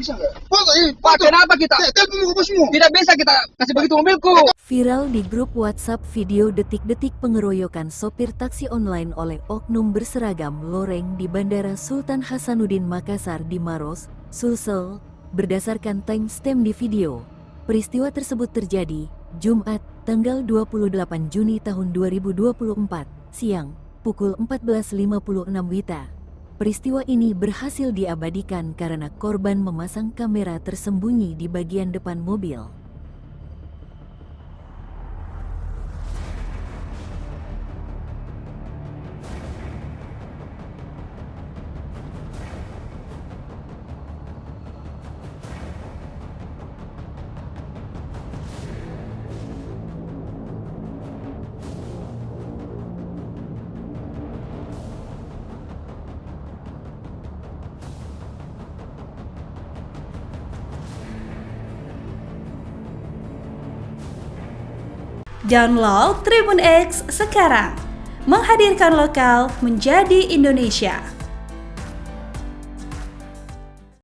Bisa nggak? Pak, kenapa kita? Telepon mau apa semua? Tidak bisa kita kasih begitu mobilku. Viral di grup WhatsApp video detik-detik pengeroyokan sopir taksi online oleh oknum berseragam loreng di Bandara Sultan Hasanuddin Makassar di Maros, Sulsel. Berdasarkan timestamp di video, peristiwa tersebut terjadi Jumat, tanggal 28 Juni tahun 2024, siang, pukul 14.56 WITA. Peristiwa ini berhasil diabadikan karena korban memasang kamera tersembunyi di bagian depan mobil. Download Tribun X sekarang, menghadirkan lokal menjadi Indonesia.